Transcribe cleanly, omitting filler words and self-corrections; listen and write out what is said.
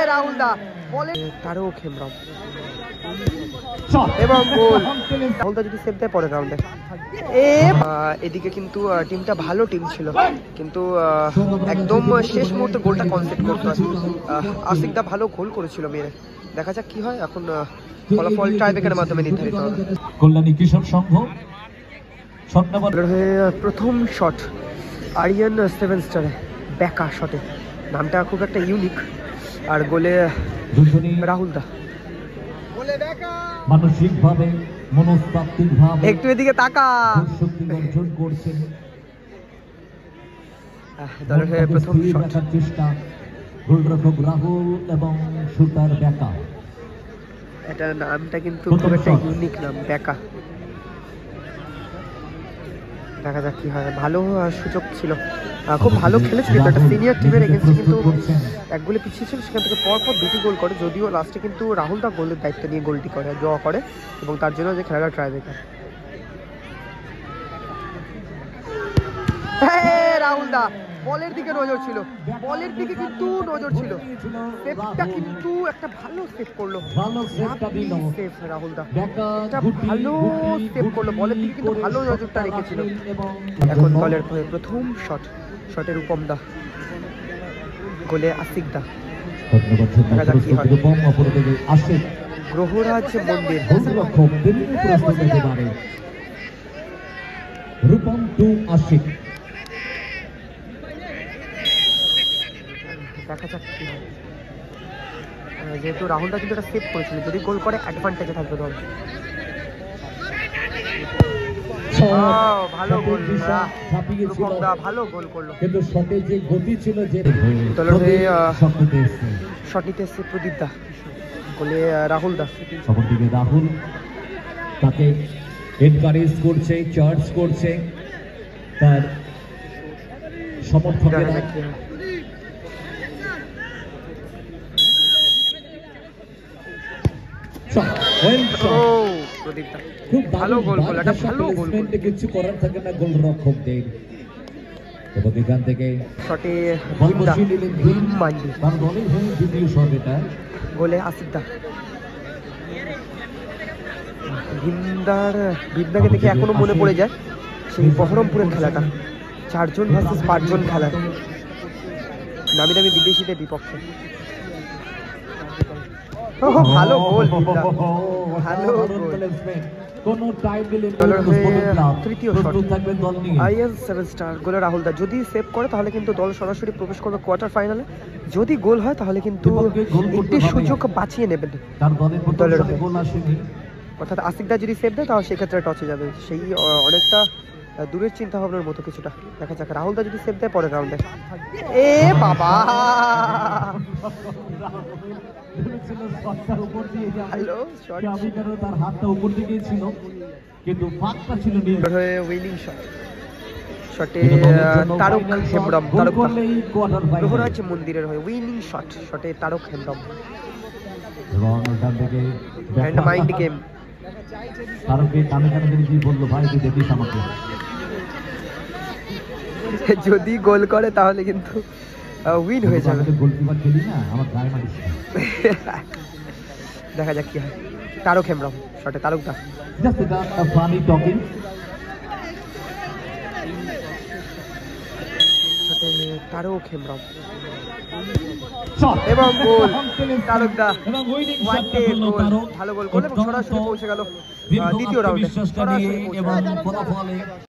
রাহুল দা বলে তারক হেমব্রম এবং গোল। রাহুল দা যদি সেভ দেয় পরের রাউন্ডে। এদিকে কিন্তু টিমটা ভালো টিম ছিল, কিন্তু একদম শেষ মুহূর্তে গোলটা কনসিড করতে হয়। আশিক দা ভালো গোল করেছিল মেরে। দেখা যাক কি হয় এখন। ফলাফল টাইব্রেকারের মাধ্যমে নির্ধারিত হবে। কল্যাণী কৃষক সংঘ প্রথম শট আরিয়ান 7 স্টারে ব্যাকা শটে, নামটা খুব একটা ইউনিক। আর গোলে রাহুল দা। মানসিকভাবে মনস্তাত্ত্বিকভাবে একটু এদিকে তাকা। শক্তি অর্জন করছেন দলের হয়ে প্রথম শট। চেষ্টা গোলরক্ষক রাহুল এবং শুটার ব্যাকা। এটা নামটা কিন্তু খুব একটা ইউনিক নাম, ব্যাকা। দেখা যাক কি হয়। ভালো সুযোগ ছিল, খুব ভালো খেলেছে কিন্তু একটা সিনিয়র টিমের এগেন্স্টে কিন্তু এক গোলে পিছিয়ে ছিল, সেখান থেকে পরপর দুটি গোল করে। যদিও লাস্টে কিন্তু রাহুল দা গোলের দায়িত্ব নিয়ে গোলটি করে, ড্র করে, এবং তার জন্য যে খেলাটা টাইব্রেকার। রাহুল দা বলের দিকে নজর ছিল, বলের দিকে কিন্তু নজর ছিল। সেভটা কিন্তু একটা ভালো সেভ করলো, সেভ রাহুল দা একটা ভালো সেভ করলো। বলের দিকে কিন্তু ভালো নজরটা রেখেছিল। এখন দলের প্রথম শট, শটের উপম দা, গোলে আশিক দা। দেখা যাক কি হয়। গ্রহরাজ মন্দির রূপম টু আশিক। দেখা যাক কি হয়। যেহেতু রাহুল দা কিন্তু এটা সেভ করেছিল, যদি গোল করে অ্যাডভান্টেজে থাকবে দল। ভালো গোল, রূপম দা ভালো গোল করলো। কিন্তু শটে যে গতি ছিল, যে দলের হয়ে শট নিতে এসছে প্রদীপ দা, গোলে রাহুল দা। অপরদিকে রাহুল তাকে এনকারেজ করছে, চার্জ করছে তার সমর্থকেরা। খুব ভালো গোল করলো, একটা ভালো গোল। কিছু করার থাকে না গোলরক্ষকদের। এবং এখান থেকে শটে দ্বিতীয় শট, এটা গোলে আশিক দা। ভীমদাকে দেখে এখনো মনে পড়ে যায় সেই বহরমপুরের খেলাটা, 4 জন ভার্সেস 5 জন খেলা, নামি দামি বিদেশিদের বিপক্ষে। ভালো গোল, ভালো গোল। তৃতীয় শট আইএস 7 স্টার, গোলে রাহুল দা। যদি সেভ করে তাহলে কিন্তু দল সরাসরি প্রবেশ করবে কোয়ার্টার ফাইনালে। যদি গোল হয় তাহলে কিন্তু একটি সুযোগ বাঁচিয়ে নেবেন দলের হয়ে। অর্থাৎ আশিক দা যদি সেভ দেয় তাহলে সেক্ষেত্রে টচে যাবে, সেই অনেকটা দূরের চিন্তা ভাবনার মতো কিছুটা। দেখা যাক রাহুল দা যদি সেভ দেয় পরের রাউন্ডে। বাবা তার হাতটা উপর দিকে ছিল, কিন্তু ফাঁকটা ছিল উইনিং শট। শটে তারক হেমব্রম, গ্রহরাজ মন্দিরের হয়ে উইনিং শট, শটে Tarak Hembram. And mind game. যদি গোল করে তাহলে কিন্তু উইন হয়ে যাবে। দেখা যাক কি হয়। তারক হেমব্রম, শটে তারক দা। তারক হেমব্রম এবং গোল তারক দা। ভালো গোল করলো এবং সরাসরি পৌঁছে গেল দ্বিতীয় রাউন্ডে।